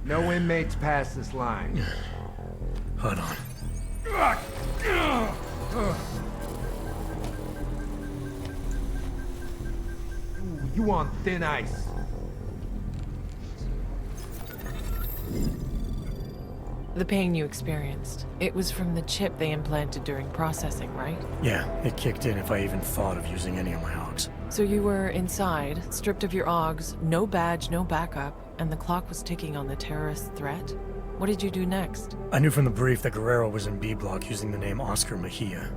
No inmates pass this line. Hold on. Ooh, you on thin ice. The pain you experienced, it was from the chip they implanted during processing, right? Yeah, it kicked in if I even thought of using any of my hogs. So you were inside, stripped of your OGs, no badge, no backup, and the clock was ticking on the terrorist threat? What did you do next? I knew from the brief that Guerrero was in B block using the name Oscar Mejia.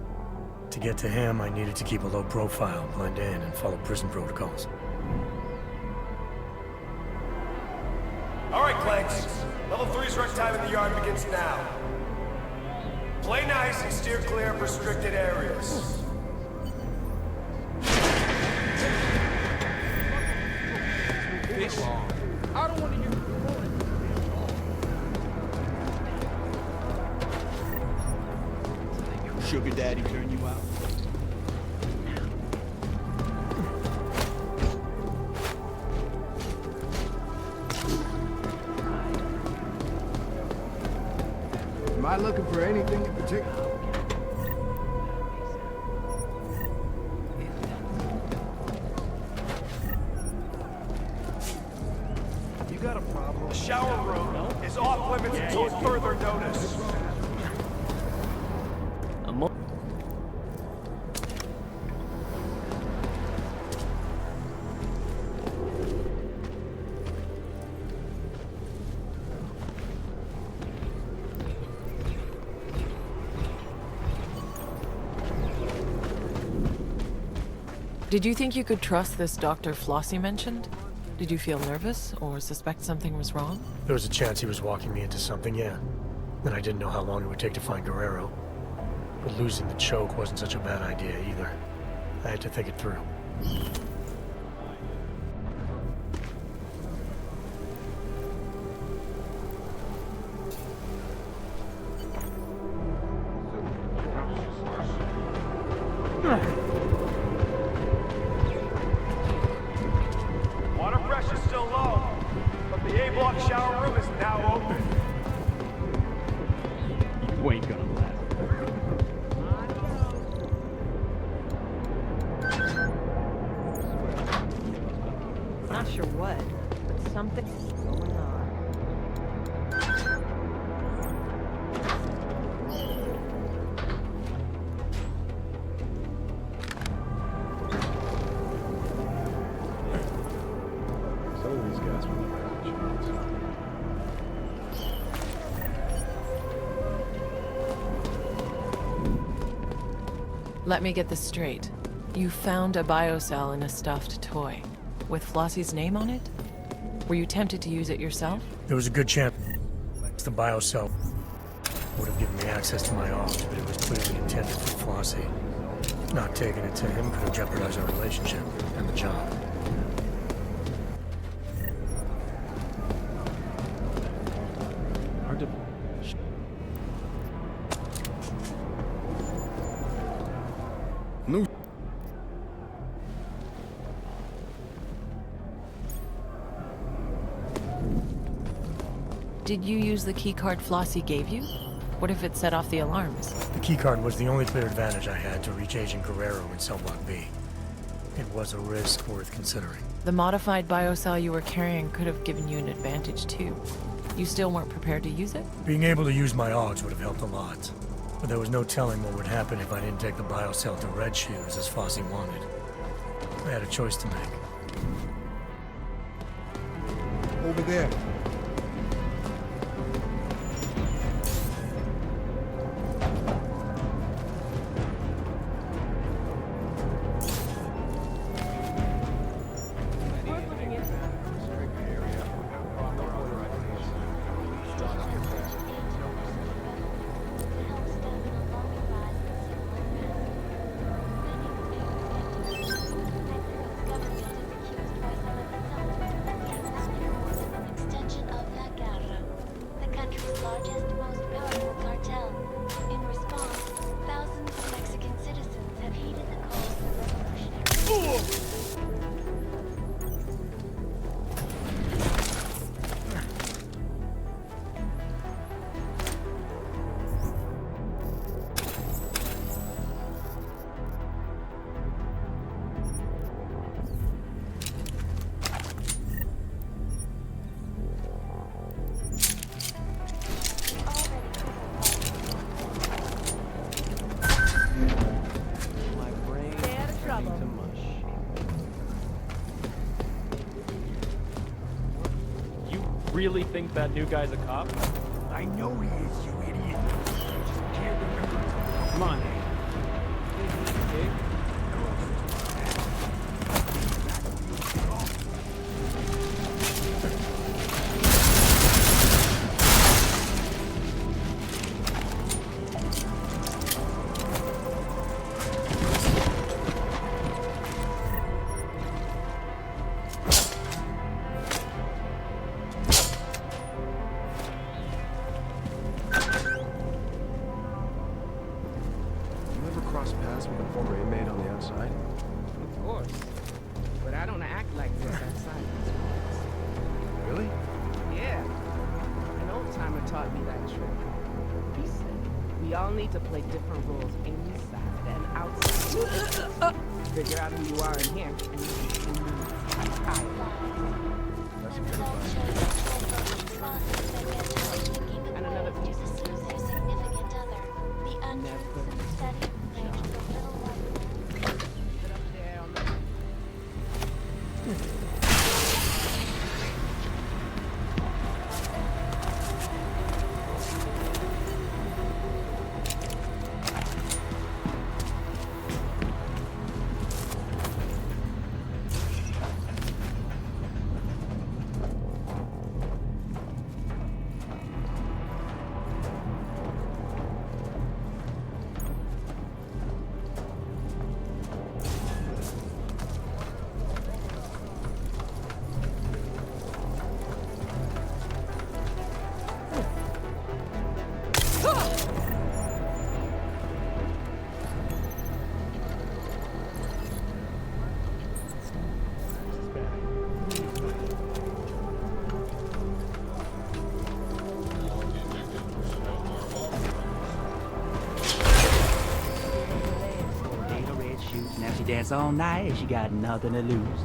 To get to him, I needed to keep a low profile, blend in, and follow prison protocols. All right, Clanks. Level 3's run time in the yard begins now. Play nice and steer clear of restricted areas. I don't want to hear. Sugar daddy turn you out? Am I looking for anything in particular? You got a problem? The shower room is off limits until further notice. Did you think you could trust this Dr. Flossie mentioned? Did you feel nervous or suspect something was wrong? There was a chance he was walking me into something, yeah. And I didn't know how long it would take to find Guerrero. But losing the choke wasn't such a bad idea either. I had to think it through. Water pressure's still low, but the A-block shower room is now open. You ain't gonna laugh. Not sure what, but something's going on. Some of these guys will never have a chance. Let me get this straight. You found a biocell in a stuffed toy, with Flossie's name on it? Were you tempted to use it yourself? There was a good chance the biocell would have given me access to my OGs, but it was clearly intended for Flossie. Not taking it to him could have jeopardized our relationship and the job. Hard to... No. Did you use the keycard Flossie gave you? What if it set off the alarms? The keycard was the only clear advantage I had to reach Agent Guerrero in Cell Block B. It was a risk worth considering. The modified biocell you were carrying could have given you an advantage too. You still weren't prepared to use it? Being able to use my OGs would have helped a lot. But there was no telling what would happen if I didn't take the biocell to Red Shoes as Flossie wanted. I had a choice to make. Over there. Extension really think that new guy's a cop? I know he is, you idiot. Just can't remember. Come on. Okay. You ever cross paths with a former inmate on the outside? Of course. But I don't act like this outside these walls. Really? Yeah. An old timer taught me that trick. He said, we all need to play different roles inside and outside. Figure out who you are in here, and you can That's a good advice. And another piece of Their significant other, the untruths and steady rage of the little one. sit up there on the... Potato red shoes. Now she dance all night and she got nothing to lose.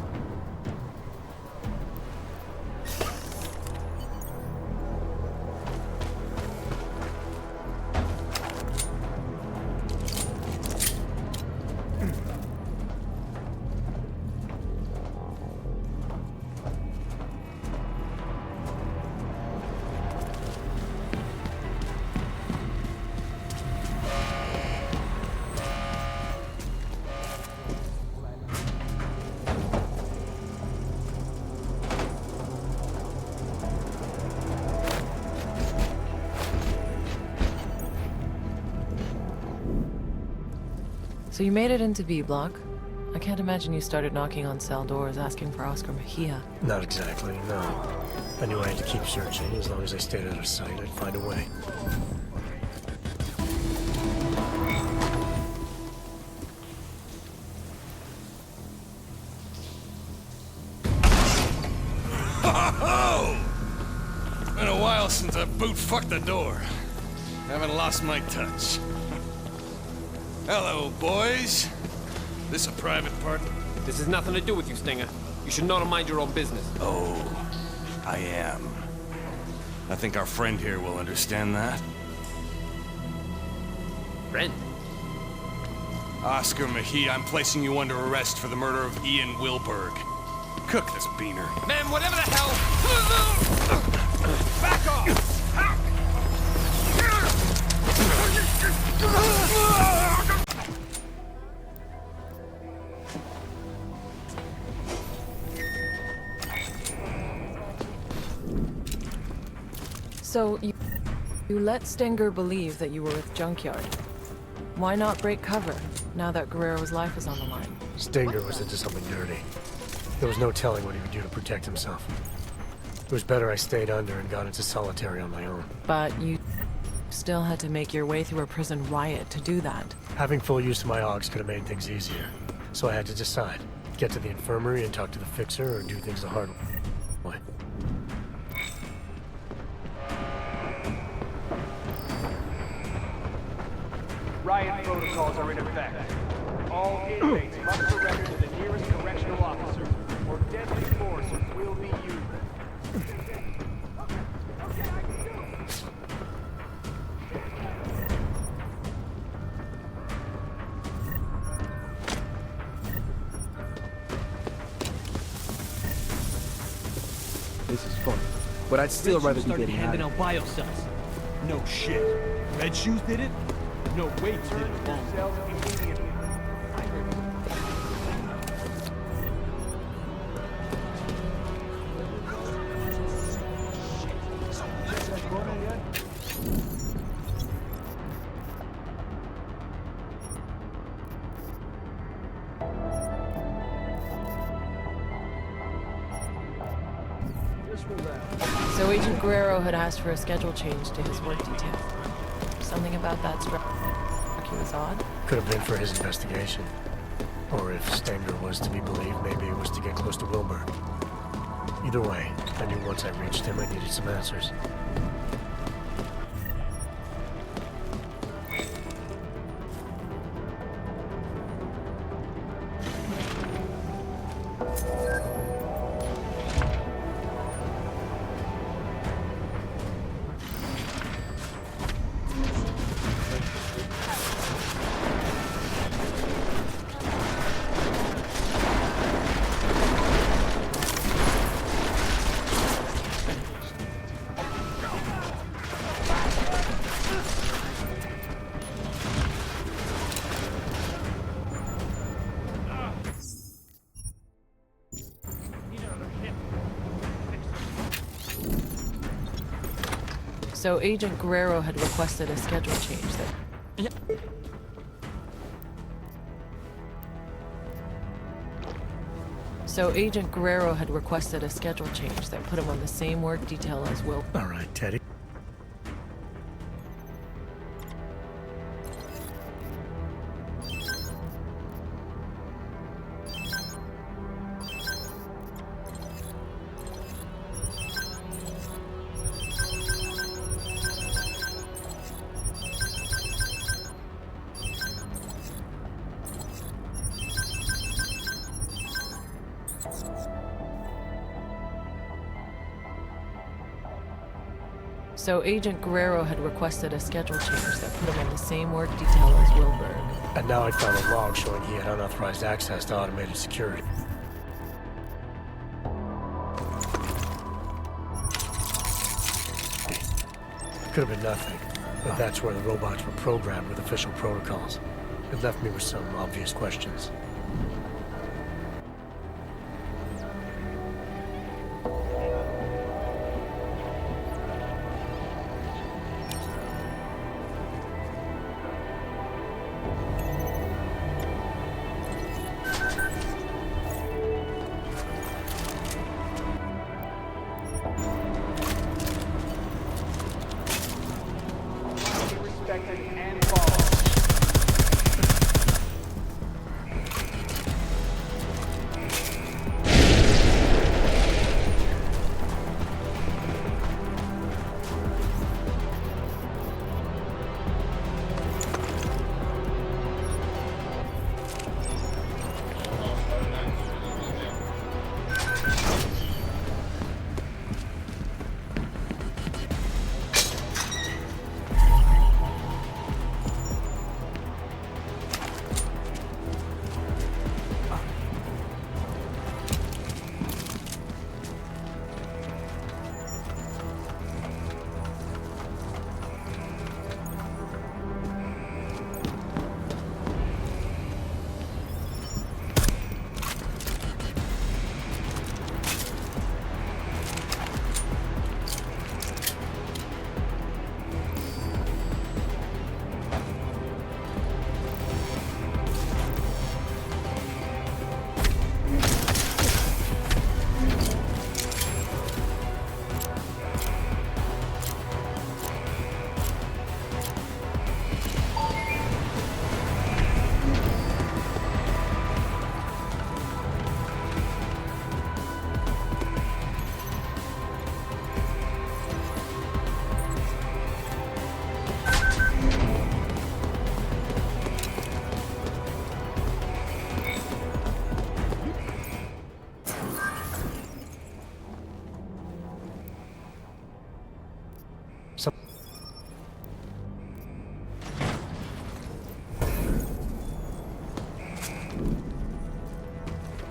So you made it into B block. I can't imagine you started knocking on cell doors asking for Oscar Mejia. Not exactly, no. I knew I had to keep searching. As long as I stayed out of sight, I'd find a way. Oh! Been a while since I boot fucked the door. Haven't lost my touch. Hello, boys. This a private part? This has nothing to do with you, Stinger. You should know to mind your own business. Oh, I am. I think our friend here will understand that. Friend? Oscar Mejia, I'm placing you under arrest for the murder of Ian Wilberg. Cook this beaner. Man, whatever the hell... Back off! So you let Stinger believe that you were with Junkyard. Why not break cover, now that Guerrero's life is on the line? Stinger was into something dirty. There was no telling what he would do to protect himself. It was better I stayed under and got into solitary on my own. But you still had to make your way through a prison riot to do that. Having full use of my AUGs could have made things easier. So I had to decide. Get to the infirmary and talk to the fixer, or do things the hard way. Riot protocols are in effect. All inmates must surrender to the nearest correctional officer, or deadly force will be used. This is fun. but I'd still rather be started getting out handing of out biocells. No shit. Red Shoes did it? No, Waves did it alone. I heard it. So Agent Guerrero had asked for a schedule change to his work detail. Something about that struck you as odd? Could have been for his investigation. Or if Stenger was to be believed, maybe it was to get close to Wilbur. Either way, I knew once I reached him I needed some answers. So Agent Guerrero had requested a schedule change that... So Agent Guerrero had requested a schedule change that put him on the same work detail as Will. All right, Teddy. So Agent Guerrero had requested a schedule change that put him on the same work detail as Wilberg. And now I found a log showing he had unauthorized access to automated security. Could have been nothing, but that's where the robots were programmed with official protocols. It left me with some obvious questions.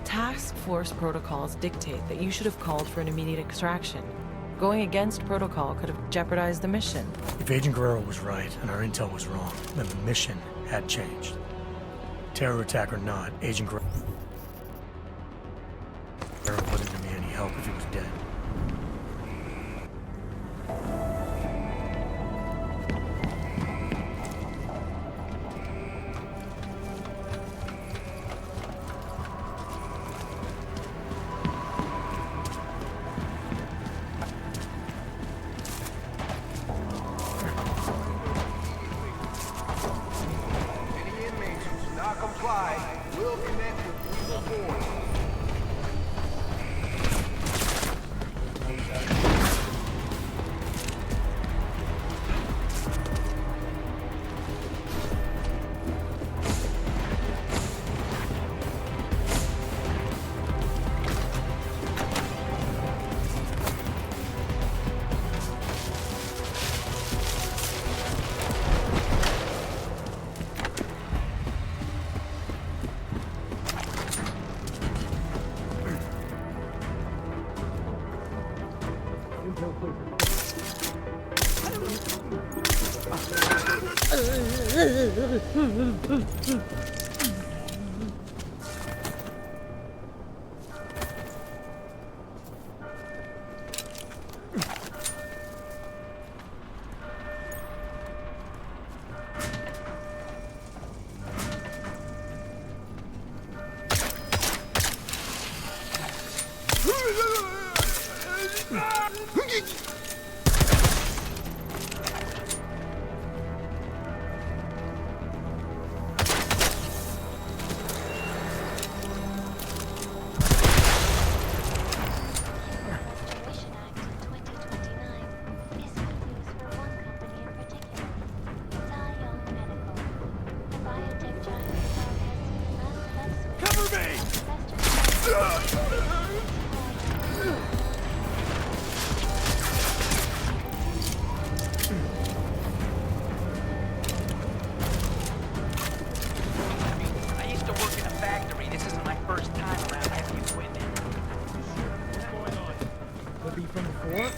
Task force protocols dictate that you should have called for an immediate extraction. Going against protocol could have jeopardized the mission. If Agent Guerrero was right and our intel was wrong, then the mission had changed. Terror attack or not, Agent Guerrero wasn't going to be any help if he was dead. Any inmates who do not comply will connect with legal force. Tuition Act 2029 is good news for one company in particular, Zion Medical. The biotech giant broadcasting massive upswing. Cover me! I used to work in a factory. This isn't my first time around heavy equipment. Could be from before.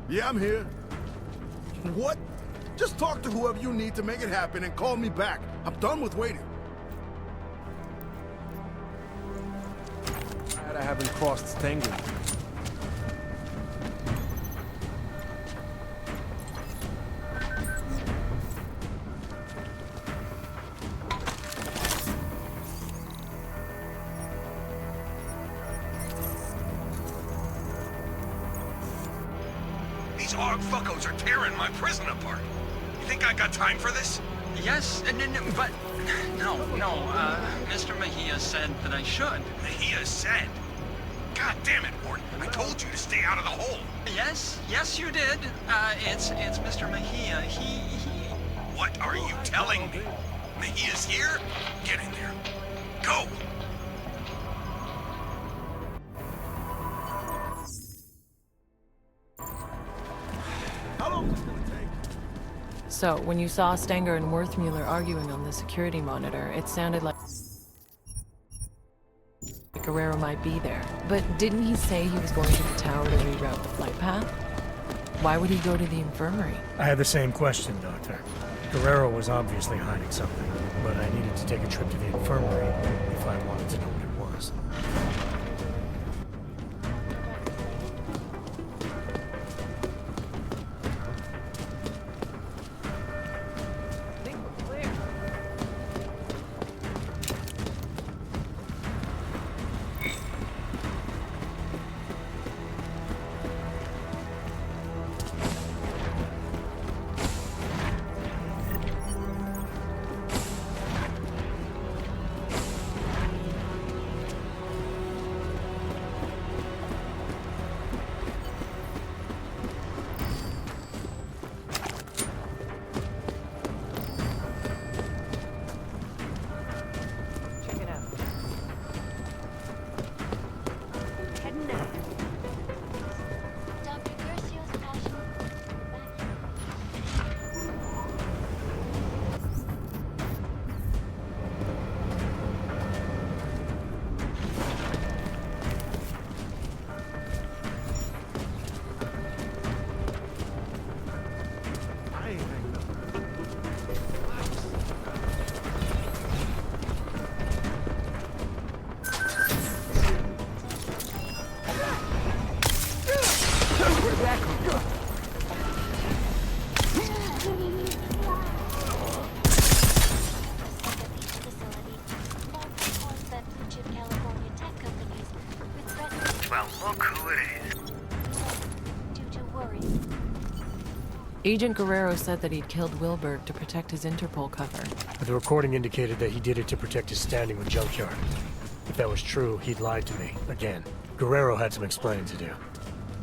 Yeah, I'm here. What? Just talk to whoever you need to make it happen and call me back. I'm done with waiting. Glad I haven't crossed Stangle. These AUG fuckos are tearing my prison apart. You think I got time for this? Yes, but no, Mr. Mejia said that I should. Mejia said. God damn it, Ward. I told you to stay out of the hole. Yes, you did. It's Mr. Mejia. He... What are you telling me? Mejia's here? Get in there. Go! How long is this gonna take? So, when you saw Stenger and Worthmuller arguing on the security monitor, it sounded like Guerrero might be there. But didn't he say he was going to the tower to reroute the flight path? Why would he go to the infirmary? I had the same question, Doctor. Guerrero was obviously hiding something, but I needed to take a trip to the infirmary if I wanted to know what it was. I think we're clear. Agent Guerrero said that he'd killed Wilberg to protect his Interpol cover. But the recording indicated that he did it to protect his standing with Junkyard. If that was true, he'd lied to me, again. Guerrero had some explaining to do.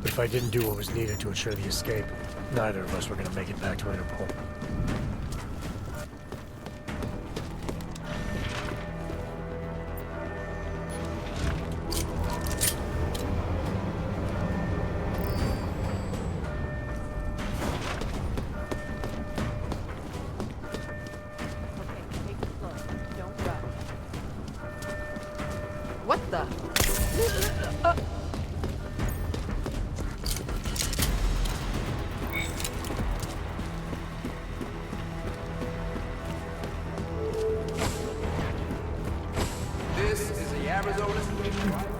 But if I didn't do what was needed to ensure the escape, neither of us were gonna make it back to Interpol. What the? This is the Arizona State.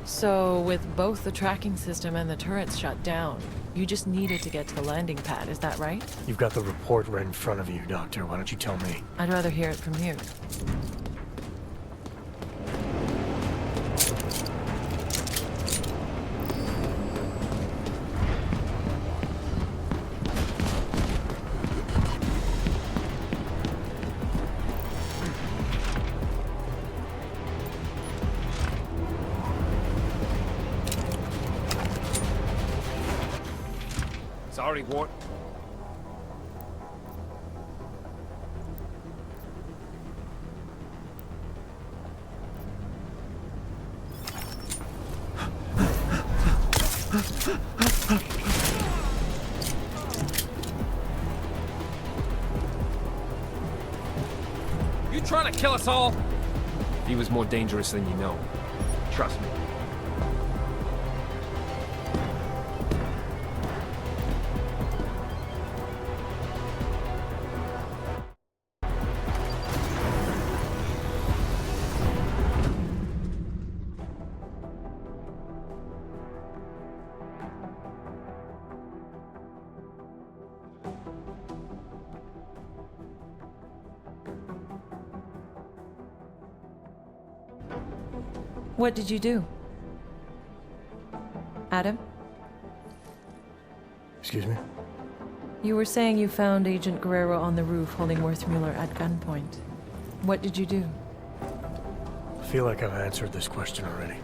So, with both the tracking system and the turrets shut down, you just needed to get to the landing pad, is that right? You've got the report right in front of you, Doctor. Why don't you tell me? I'd rather hear it from you. Sorry, Wart. You trying to kill us all? He was more dangerous than you know. Trust me. What did you do? Adam? Excuse me? You were saying you found Agent Guerrero on the roof holding Worthmuller at gunpoint. What did you do? I feel like I've answered this question already.